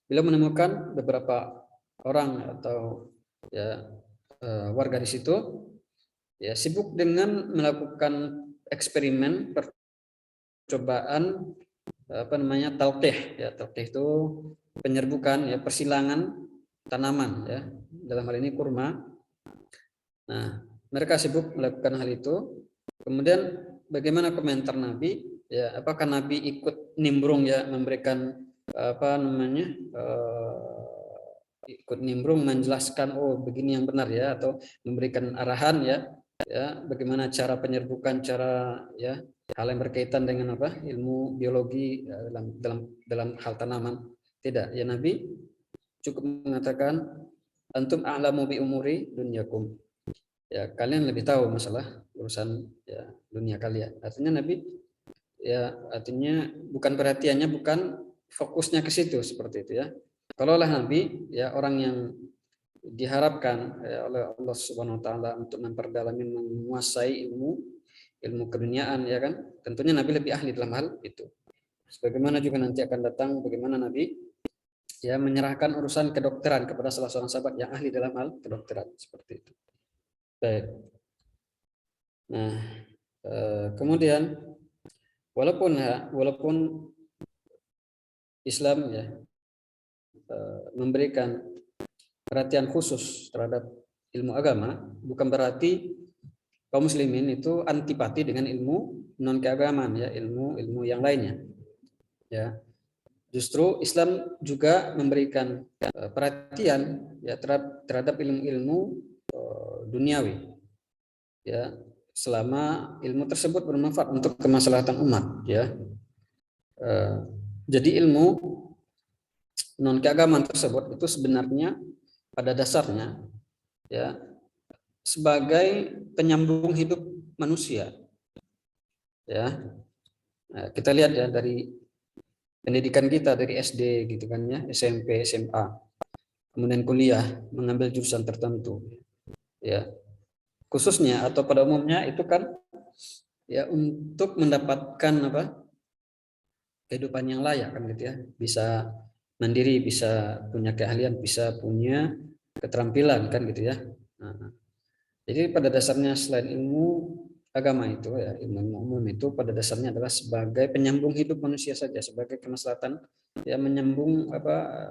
beliau menemukan beberapa orang atau ya warga di situ ya sibuk dengan melakukan eksperimen percobaan talqih, ya. Talqih itu penyerbukan, ya, persilangan tanaman, ya, dalam hal ini kurma. Nah, mereka sibuk melakukan hal itu. Kemudian bagaimana komentar Nabi, ya, apakah Nabi ikut nimbrung, ya, memberikan ikut nimbrung menjelaskan oh begini yang benar, ya, atau memberikan arahan, ya bagaimana cara penyerbukan, cara ya hal yang berkaitan dengan ilmu biologi dalam hal tanaman. Tidak, ya, Nabi cukup mengatakan antum a'lamu bi umuri dunyakum, ya, kalian lebih tahu masalah urusan ya dunia kalian. Artinya Nabi ya bukan perhatiannya, bukan fokusnya ke situ, seperti itu, ya. Kalaulah Nabi ya orang yang diharapkan oleh Allah Subhanahu wa taala untuk memperdalami, menguasai ilmu keduniaan, ya kan, tentunya Nabi lebih ahli dalam hal itu. Sebagaimana juga nanti akan datang bagaimana Nabi ya menyerahkan urusan kedokteran kepada salah seorang sahabat yang ahli dalam hal kedokteran, seperti itu. Baik. Nah, kemudian walaupun Islam ya memberikan perhatian khusus terhadap ilmu agama, bukan berarti kaum muslimin itu antipati dengan ilmu non keagamaan, ya, ilmu yang lainnya, ya. Justru Islam juga memberikan perhatian ya terhadap ilmu-ilmu duniawi, ya, selama ilmu tersebut bermanfaat untuk kemaslahatan umat, ya. Jadi ilmu non keagamaan tersebut itu sebenarnya pada dasarnya ya sebagai penyambung hidup manusia, ya. Nah, kita lihat ya dari pendidikan kita dari SD gitu kan, ya, SMP, SMA, kemudian kuliah mengambil jurusan tertentu, ya, khususnya atau pada umumnya itu kan ya untuk mendapatkan kehidupan yang layak, kan, gitu, ya, bisa mandiri, bisa punya keahlian, bisa punya keterampilan, kan, gitu, ya. Nah, jadi pada dasarnya selain ilmu agama itu, ya, ilmu umum itu pada dasarnya adalah sebagai penyambung hidup manusia saja, sebagai kemaslahatan, ya, menyambung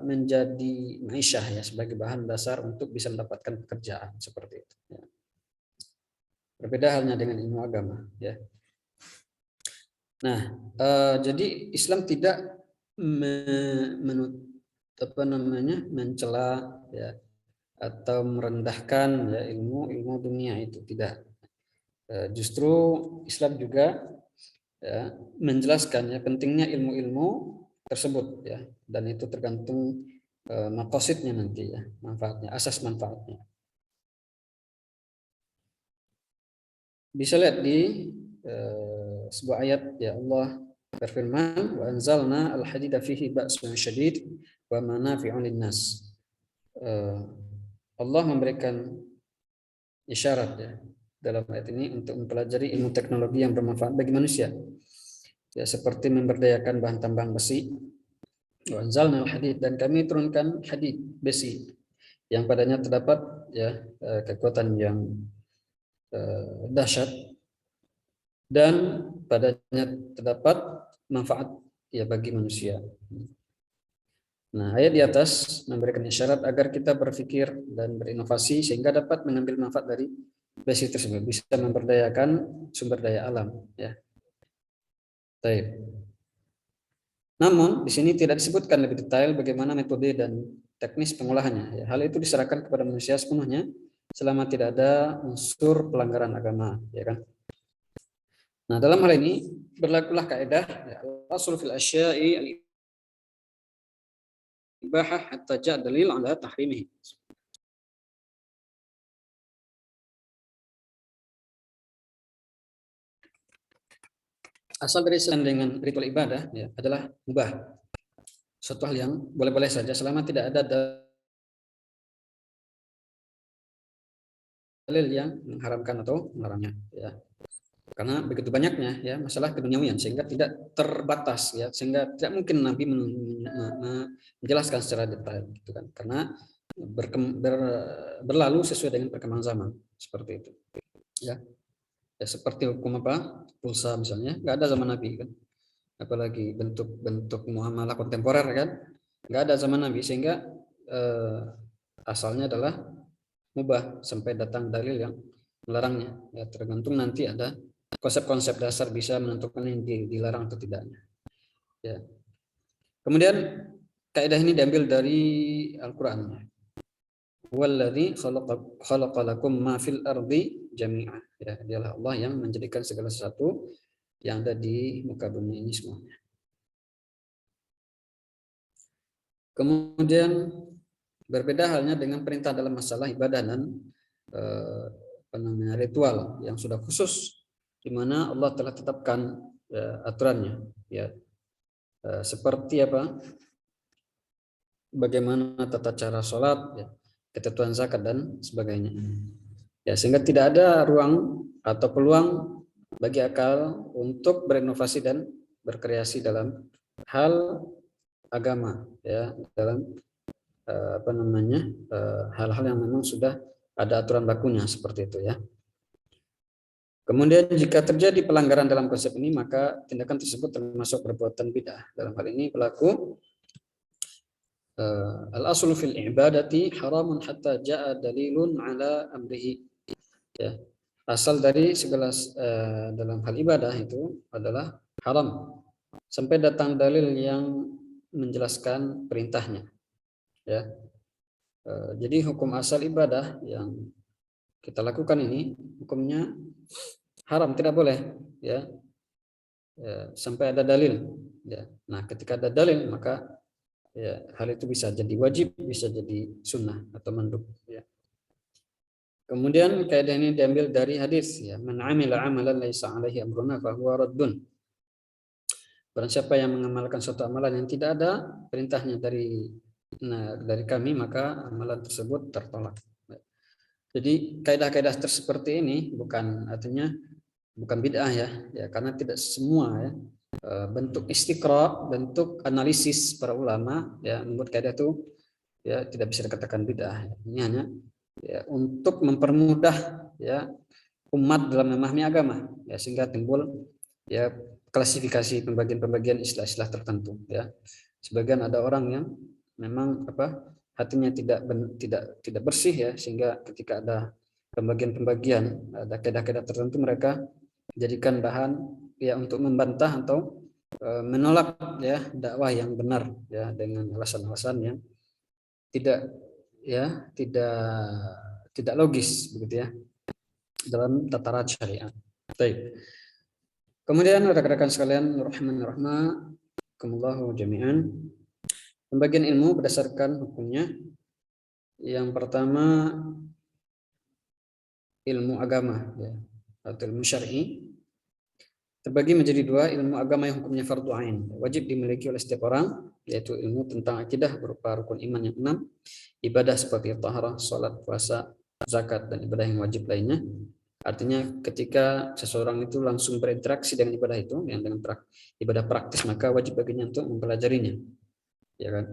menjadi ma'isyah, ya, sebagai bahan dasar untuk bisa mendapatkan pekerjaan, seperti itu, ya. Berbeda halnya dengan ilmu agama, ya. Nah, jadi Islam tidak mencela, ya, atau merendahkan, ya, ilmu dunia itu, tidak. Justru Islam juga ya menjelaskan ya pentingnya ilmu-ilmu tersebut, ya, dan itu tergantung maqasidnya nanti, ya, manfaatnya, asas manfaatnya. bisa lihat di sebuah ayat, ya Allah berfirman, wa anzalna al-hadida fihi ba'sun syadid wa manafi'un linnas. Allah memberikan isyarat ya dalam ayat ini untuk mempelajari ilmu teknologi yang bermanfaat bagi manusia. Ya, seperti memberdayakan bahan tambahan besi. Wa anzalna al-hadid, dan kami turunkan hadid, besi, yang padanya terdapat ya kekuatan yang dahsyat, dan padanya terdapat manfaat ya bagi manusia. Nah, ayat di atas memberikan isyarat agar kita berpikir dan berinovasi sehingga dapat mengambil manfaat dari besi tersebut, bisa memberdayakan sumber daya alam ya. Baik. Namun di sini tidak disebutkan lebih detail bagaimana metode dan teknis pengolahannya. Ya, hal itu diserahkan kepada manusia sepenuhnya selama tidak ada unsur pelanggaran agama, ya kan? Nah, dalam hal ini berlakulah kaidah ya, al-aslu fil asya'i al-ibahah hatta ja'a dalil ala tahrimihi. Asal dari dengan ritual ibadah ya, adalah mubah, suatu hal yang boleh-boleh saja selama tidak ada dalil yang mengharamkan atau melarangnya ya. Karena begitu banyaknya ya masalah keduniawian sehingga tidak terbatas ya, sehingga tidak mungkin Nabi menjelaskan secara detail gitu kan, karena berlalu sesuai dengan perkembangan zaman seperti itu ya. Ya, seperti hukum apa pulsa misalnya nggak ada zaman Nabi kan, apalagi bentuk muamalah kontemporer kan nggak ada zaman Nabi, sehingga asalnya adalah mubah sampai datang dalil yang melarangnya ya, tergantung nanti ada konsep-konsep dasar bisa menentukan ini dilarang atau tidaknya ya. Kemudian kaidah ini diambil dari Al-Qur'an. Walladzi khalaqa lakum ma fil ardi jami'an. Ya, dialah Allah yang menjadikan segala sesuatu yang ada di muka bumi ini semuanya. Kemudian berbeda halnya dengan perintah dalam masalah ibadah dan ritual yang sudah khusus di mana Allah telah tetapkan aturannya ya. Seperti apa? Bagaimana tata cara sholat ya, ketentuan zakat dan sebagainya. Ya, sehingga tidak ada ruang atau peluang bagi akal untuk berinovasi dan berkreasi dalam hal agama ya, dalam hal-hal yang memang sudah ada aturan bakunya seperti itu ya. Kemudian jika terjadi pelanggaran dalam konsep ini, maka tindakan tersebut termasuk perbuatan bid'ah. Dalam hal ini pelaku al-aslu fil ibadati haramun hatta ja'a dalilun ala amrihi. Ya. Asal dari segala dalam hal ibadah itu adalah haram sampai datang dalil yang menjelaskan perintahnya. Ya. Jadi hukum asal ibadah yang kita lakukan ini hukumnya haram, tidak boleh ya, sampai ada dalil ya. Nah, ketika ada dalil maka ya, hal itu bisa jadi wajib, bisa jadi sunnah atau mandub ya. Kemudian kaidah ini diambil dari hadis ya, man 'amila 'amalan laisa 'alaihi amruna fa huwa raddun. Barang siapa yang mengamalkan suatu amalan yang tidak ada perintahnya dari kami, maka amalan tersebut tertolak. Jadi kaidah-kaidah seperti ini artinya bukan bid'ah ya, karena tidak semua ya bentuk istiqra, bentuk analisis para ulama ya membuat kaidah itu ya tidak bisa dikatakan bid'ah. Ini hanya ya untuk mempermudah ya umat dalam memahami agama ya, sehingga timbul ya klasifikasi pembagian-pembagian istilah-istilah tertentu ya. Sebagian ada orang yang memang hatinya tidak bersih ya, sehingga ketika ada pembagian-pembagian, ada kaidah-kaidah tertentu, mereka jadikan bahan ya untuk membantah atau menolak ya dakwah yang benar ya dengan alasan-alasan yang tidak logis begitu ya dalam tataran syariat. Baik. Kemudian rekan-rekan sekalian rahimanirrahmakumullah jami'an, pembagian ilmu berdasarkan hukumnya. Yang pertama ilmu agama ya. atau ilmu syar'i terbagi menjadi dua: ilmu agama yang hukumnya fardu ain, wajib dimiliki oleh setiap orang, yaitu ilmu tentang akidah berupa rukun iman yang 6, ibadah seperti taharah, salat, puasa, zakat, dan ibadah yang wajib lainnya. Artinya ketika seseorang itu langsung berinteraksi dengan ibadah itu, yang dengan ibadah praktis, maka wajib baginya untuk mempelajarinya, ya kan?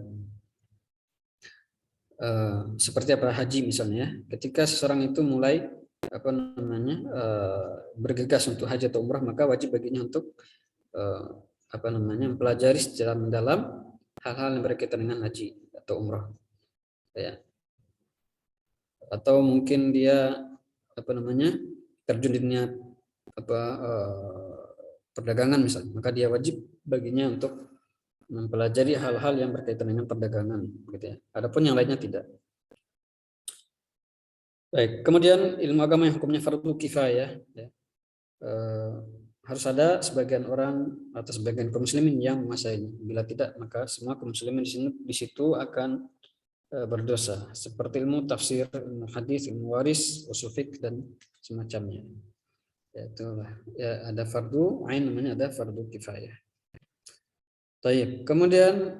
Seperti apa haji misalnya, ketika seseorang itu mulai bergegas untuk haji atau umrah, maka wajib baginya untuk mempelajari secara mendalam hal-hal yang berkaitan dengan haji atau umrah, ya. Atau mungkin dia terjun di dunia perdagangan misalnya, maka dia wajib baginya untuk mempelajari hal-hal yang berkaitan dengan perdagangan, gitu ya. Adapun yang lainnya tidak. Baik, kemudian ilmu agama yang hukumnya fardu kifayah, ya. Harus ada sebagian orang atau sebagian kaum muslimin yang menguasainya. Bila tidak, maka semua kaum muslimin di situ akan berdosa. Seperti ilmu tafsir, ilmu hadis, ilmu waris, usul fiqh, dan semacamnya. Ya, itulah. Ya, ada fardu ain, namanya ada fardu kifayah. Baik, kemudian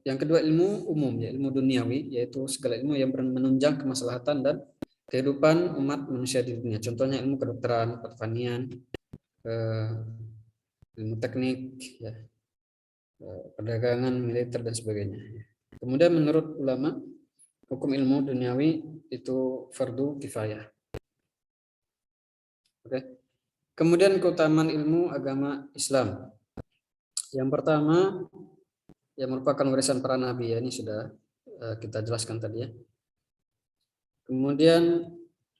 yang kedua ilmu umum, ya, ilmu duniawi, yaitu segala ilmu yang menunjang kemaslahatan dan kehidupan umat manusia di dunia. Contohnya ilmu kedokteran, pertanian, ilmu teknik, ya, perdagangan, militer, dan sebagainya. Kemudian menurut ulama, hukum ilmu duniawi itu fardu kifayah. Oke. Kemudian keutamaan ilmu agama Islam. Yang pertama, yang merupakan warisan para nabi, ya, ini sudah kita jelaskan tadi, ya. Kemudian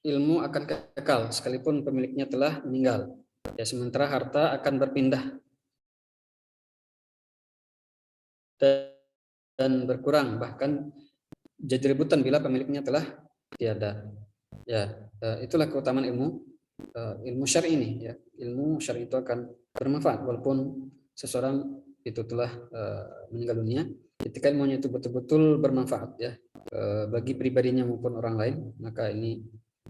ilmu akan kekal sekalipun pemiliknya telah meninggal, ya, sementara harta akan berpindah dan berkurang, bahkan jadi rebutan bila pemiliknya telah tiada. Ya, itulah keutamaan ilmu syar'i ini, ya. Ilmu syar'i itu akan bermanfaat walaupun seseorang itu telah meninggal dunia. Ketika ilmunya itu betul-betul bermanfaat, ya, bagi pribadinya maupun orang lain, maka ini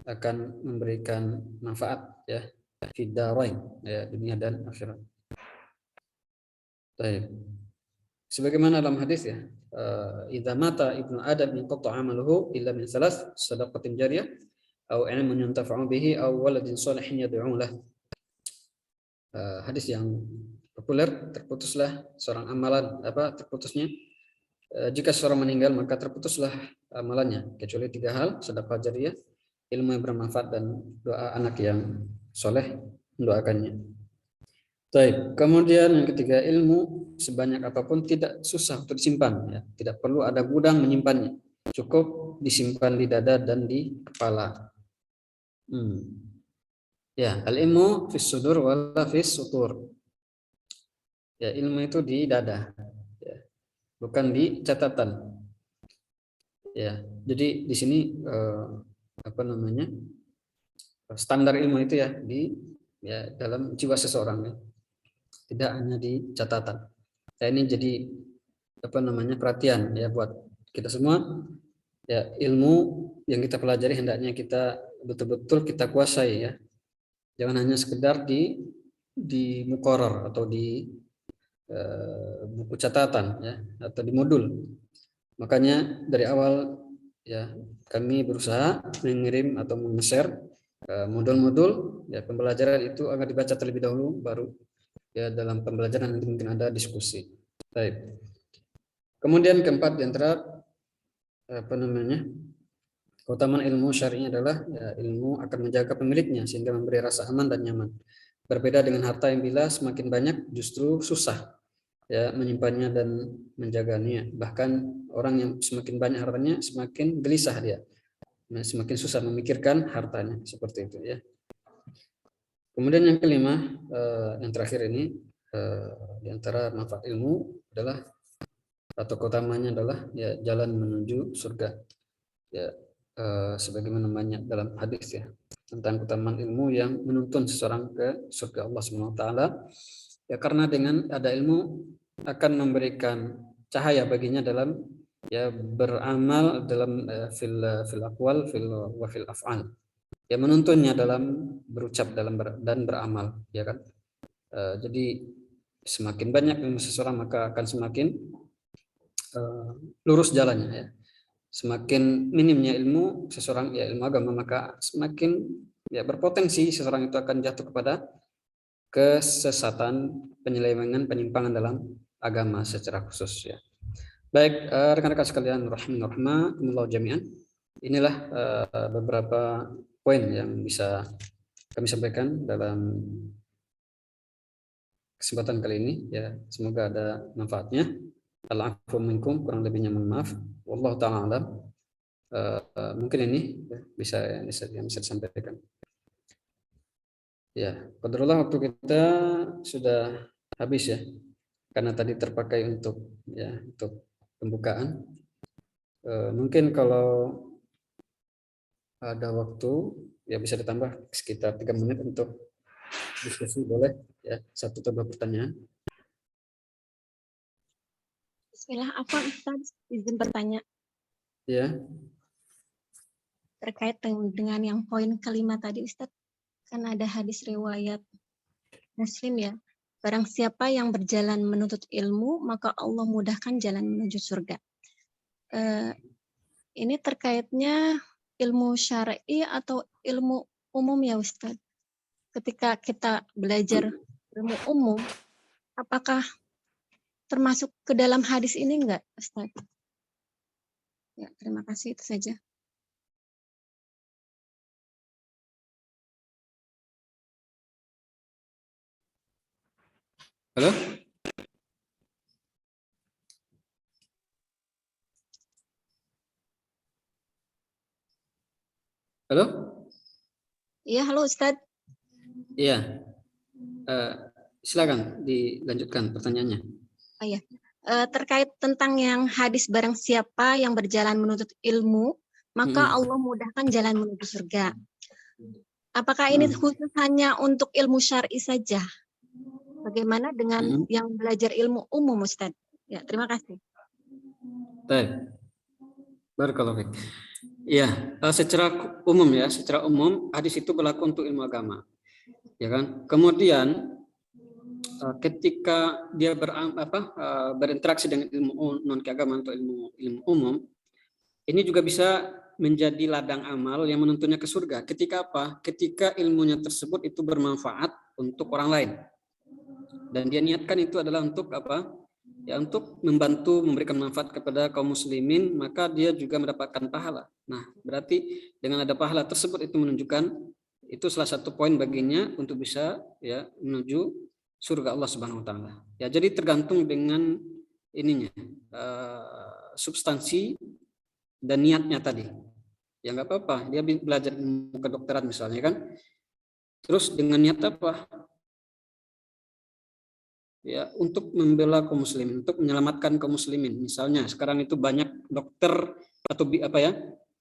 akan memberikan manfaat, ya, fid dharain, ya, dunia dan akhirat. Baik. Sebagaimana dalam hadis, ya, idza mata ibnu adam inqata amaluhu illa min salas, shadaqatin jariyah aw ilmun yuntafa'u bihi aw waladin shalihin yad'u lah. Hadis yang populer, terputuslah seorang amalan, terputusnya jika seorang meninggal maka terputuslah amalannya kecuali 3 hal: sedekah jariyah, ilmu yang bermanfaat, dan doa anak yang soleh mendoakannya. Baik, kemudian yang ketiga, ilmu sebanyak apapun tidak susah untuk disimpan, ya. Tidak perlu ada gudang menyimpannya, cukup disimpan di dada dan di kepala. Ya, al-ilmu fis sudur wala fis sutur. Ya, ilmu itu di dada, ya, bukan di catatan. Ya, jadi di sini standar ilmu itu, ya, dalam jiwa seseorang, ya. Tidak hanya di catatan. Ya, ini jadi perhatian, ya, buat kita semua. Ya, ilmu yang kita pelajari hendaknya kita betul-betul kita kuasai, ya. Jangan hanya sekedar di muqarrar atau di buku catatan, ya, atau di modul. Makanya dari awal, ya, kami berusaha mengirim atau men-share modul-modul, ya, pembelajaran itu agar dibaca terlebih dahulu, baru, ya, dalam pembelajaran nanti mungkin ada diskusi. Baik. Kemudian keempat di antara keutamaan ilmu syar'i adalah, ya, ilmu akan menjaga pemiliknya sehingga memberi rasa aman dan nyaman. Berbeda dengan harta yang bila semakin banyak justru susah, ya, menyimpannya dan menjaganya. Bahkan orang yang semakin banyak hartanya semakin gelisah dia, semakin susah memikirkan hartanya, seperti itu, ya. Kemudian yang kelima, yang terakhir ini, di antara manfaat ilmu adalah atau keutamanya adalah, ya, jalan menuju surga, ya, sebagaimana banyak dalam hadis, ya, tentang keutamaan ilmu yang menuntun seseorang ke surga Allah SWT. Ya, karena dengan ada ilmu akan memberikan cahaya baginya dalam, ya, beramal dalam fil aqwal wa fil af'al. ya menuntunnya dalam berucap dan beramal, ya kan. Jadi semakin banyak ilmu seseorang maka akan semakin lurus jalannya, ya. Semakin minimnya ilmu seseorang, ya ilmu agama, maka semakin ya berpotensi seseorang itu akan jatuh kepada kesesatan, penyelewengan, penyimpangan dalam agama secara khusus, ya. Baik, rekan-rekan sekalian rahimakumullah jami'an. Inilah beberapa poin yang bisa kami sampaikan dalam kesempatan kali ini, ya. Semoga ada manfaatnya. Al-'afwu minkum, kurang lebihnya mohon maaf. Wallahu ta'ala alam. Mungkin ini ya, yang bisa disampaikan. Ya, qadarullah waktu kita sudah habis, ya. Karena tadi terpakai untuk pembukaan. Mungkin kalau ada waktu ya bisa ditambah sekitar 3 menit untuk diskusi, boleh ya, 1 atau 2 pertanyaan. Bismillah, apa Ustaz izin bertanya Ya. terkait dengan yang poin kelima tadi Ustaz, kan ada hadis riwayat Muslim ya, barang siapa yang berjalan menuntut ilmu maka Allah mudahkan jalan menuju surga. Ini terkaitnya ilmu syar'i atau ilmu umum ya Ustaz? Ketika kita belajar ilmu umum, apakah termasuk ke dalam hadis ini enggak Ustaz? Ya, terima kasih, itu saja. Halo? Halo? Iya, halo Ustaz. Iya. Silakan dilanjutkan pertanyaannya. Oh iya. Terkait tentang yang hadis barang siapa yang berjalan menuntut ilmu, maka Allah mudahkan jalan menuju surga. Apakah ini khusus hanya untuk ilmu syar'i saja? Bagaimana dengan yang belajar ilmu umum, Ustaz? Ya, terima kasih. Baik. Barakallahu fiik. Ya, secara umum hadis itu berlaku untuk ilmu agama. Ya kan? Kemudian ketika dia berinteraksi dengan ilmu non keagamaan atau ilmu umum, ini juga bisa menjadi ladang amal yang menuntunnya ke surga. Ketika apa? Ketika ilmunya tersebut itu bermanfaat untuk orang lain. Dan dia niatkan itu adalah untuk apa? Ya, untuk membantu memberikan manfaat kepada kaum muslimin, maka dia juga mendapatkan pahala. Nah, berarti dengan ada pahala tersebut itu menunjukkan itu salah satu poin baginya untuk bisa ya menuju surga Allah Subhanahu wa taala. Ya, jadi tergantung dengan ininya, substansi dan niatnya tadi. Ya nggak apa-apa, dia belajar ilmu kedokteran misalnya kan. Terus dengan niat apa? Ya, untuk membela kaum muslimin, untuk menyelamatkan kaum muslimin. Misalnya sekarang itu banyak dokter atau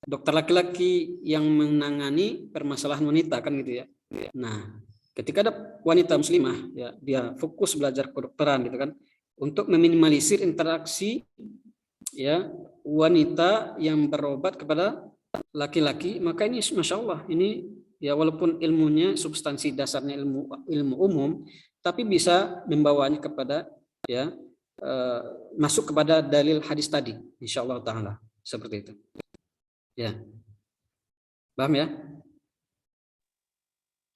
dokter laki-laki yang menangani permasalahan wanita kan gitu ya. Nah, ketika ada wanita muslimah ya, dia fokus belajar kedokteran gitu kan, untuk meminimalisir interaksi ya wanita yang berobat kepada laki-laki, maka ini masya Allah ini ya walaupun ilmunya substansi dasarnya ilmu umum, tapi bisa membawanya kepada ya masuk kepada dalil hadis tadi, insyaallah taala seperti itu. Ya, paham ya?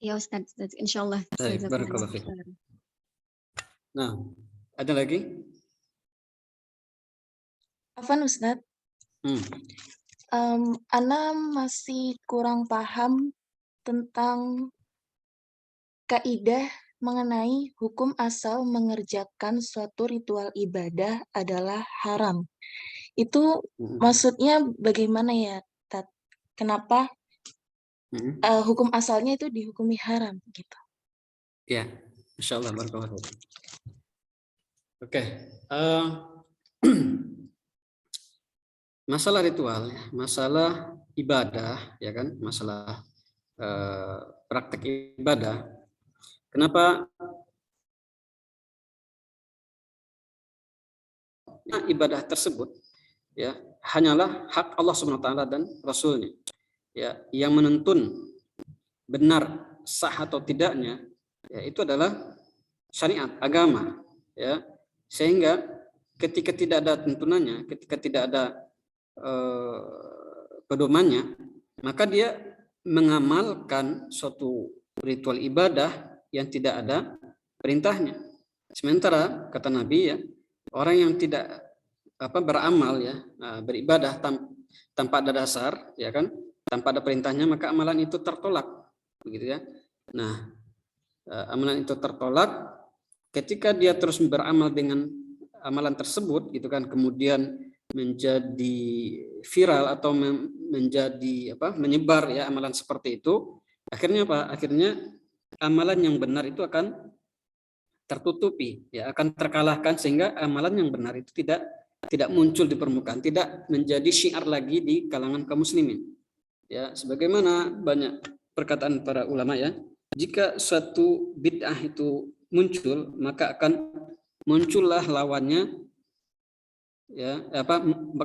Ya Ustaz, insyaallah. Baik, barakallahu fiik. Nah, ada lagi? Afwan Ustaz. Ana masih kurang paham tentang kaidah mengenai hukum asal mengerjakan suatu ritual ibadah adalah haram. Itu maksudnya bagaimana ya, Tat? Kenapa hukum asalnya itu dihukumi haram gitu? Ya, insyaallah barakallahu. Oke. Masalah ritual, masalah ibadah, ya kan, masalah praktek ibadah. Kenapa ibadah tersebut ya hanyalah hak Allah Subhanahu wa taala dan Rasulnya, ya, yang menuntun benar sah atau tidaknya, ya, itu adalah syariat agama, ya. Sehingga ketika tidak ada tuntunannya, ketika tidak ada pedomannya, maka dia mengamalkan suatu ritual ibadah yang tidak ada perintahnya. Sementara kata Nabi, ya, orang yang tidak beramal, ya, beribadah tanpa ada dasar, ya kan, tanpa ada perintahnya, maka amalan itu tertolak, begitu ya. Nah, amalan itu tertolak ketika dia terus beramal dengan amalan tersebut, gitu kan, kemudian menjadi viral atau menjadi menyebar, ya, amalan seperti itu. Akhirnya apa? Akhirnya amalan yang benar itu akan tertutupi, ya, akan terkalahkan, sehingga amalan yang benar itu tidak muncul di permukaan, tidak menjadi syiar lagi di kalangan kaum muslimin. Ya, sebagaimana banyak perkataan para ulama, ya, jika suatu bid'ah itu muncul, maka akan muncullah lawannya, ya,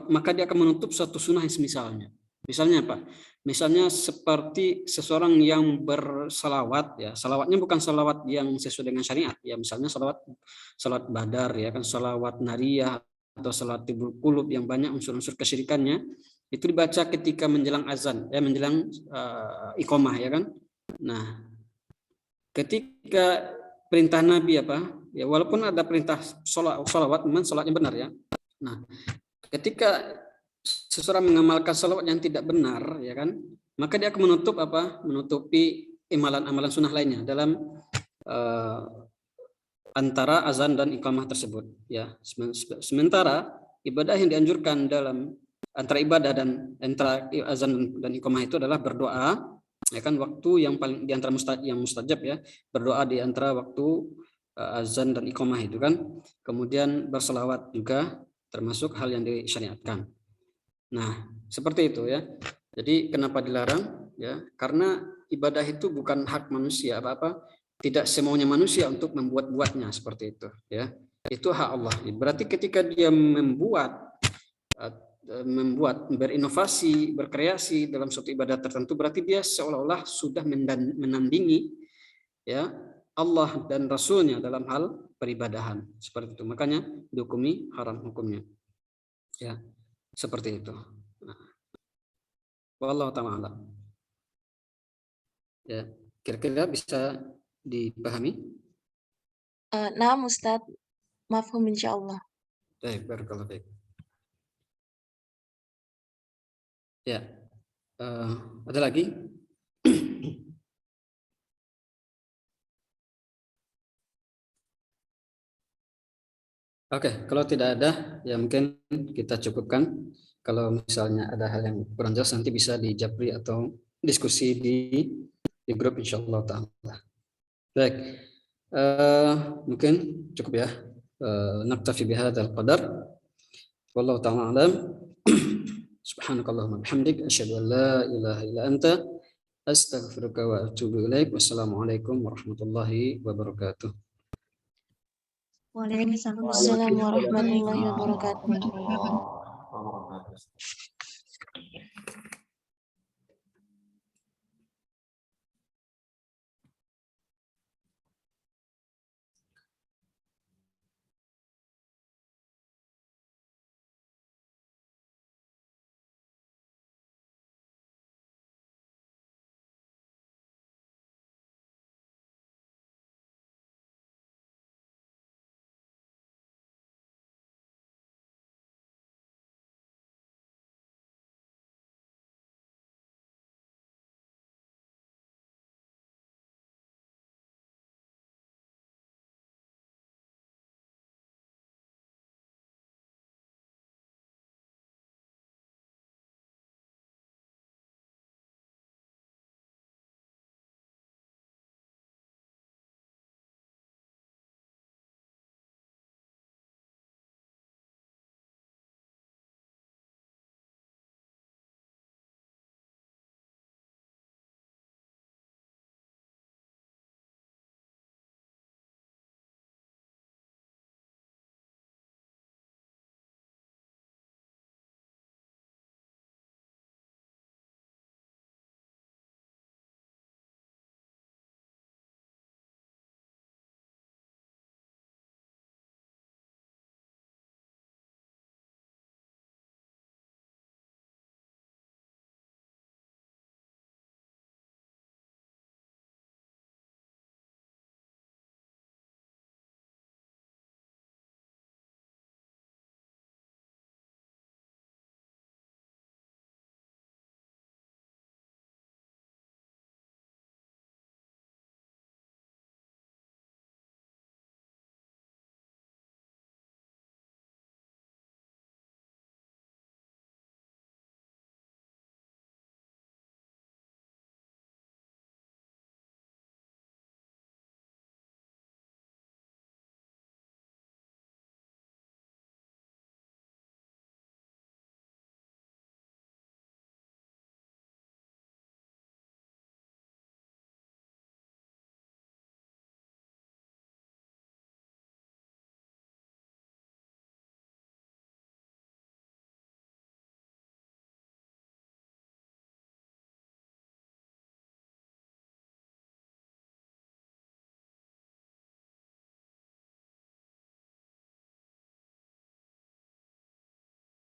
maka dia akan menutup suatu sunnah yang semisalnya. Misalnya apa? Misalnya seperti seseorang yang bersalawat, ya, salawatnya bukan salawat yang sesuai dengan syariat, ya, misalnya salawat badar, ya kan, salawat nariyah atau salawat tibul qulub yang banyak unsur-unsur kesyirikannya, itu dibaca ketika menjelang azan, ya, menjelang iqamah, ya kan. Nah, ketika perintah Nabi ya, walaupun ada perintah salawat, memang salatnya benar, ya. Nah, ketika seseorang mengamalkan salawat yang tidak benar, ya kan, maka dia akan menutupi amalan-amalan sunnah lainnya dalam antara azan dan iqamah tersebut, ya. Sementara ibadah yang dianjurkan dalam antara ibadah dan antara azan dan iqamah itu adalah berdoa, ya kan, waktu yang paling di antara yang mustajab, ya, berdoa di antara waktu azan dan iqamah itu kan, kemudian berselawat juga termasuk hal yang disyariatkan. Nah, seperti itu, ya. Jadi kenapa dilarang, ya? Karena ibadah itu bukan hak manusia, tidak semaunya manusia untuk membuat-buatnya seperti itu, ya. Itu hak Allah. Berarti ketika dia membuat, berinovasi, berkreasi dalam suatu ibadah tertentu, berarti dia seolah-olah sudah menandingi, ya, Allah dan Rasulnya dalam hal peribadahan, seperti itu. Makanya dihukumi haram hukumnya, ya, seperti itu. Nah, wallahu ta'ala. Ya, kira-kira bisa dipahami? Nah, Ustadz, mafhum insyaallah. Baik, barakallahu baik. Ya, ada lagi? Oke, kalau tidak ada, ya mungkin kita cukupkan. Kalau misalnya ada hal yang kurang jelas, nanti bisa di Japri atau diskusi di grup insyaallah ta'ala. Baik, mungkin cukup, ya. Naktafi bihadzal qadar. Wallahu ta'ala alam. Subhanakallahumma bihamdik asyhadu an la ilaha illa anta astaghfiruka wa atubu ilaik. Wassalamualaikum warahmatullahi wabarakatuh. Waalaikumsalam Assalamualaikum warahmatullahi wabarakatuh. Warahmatullahi wabarakatuh.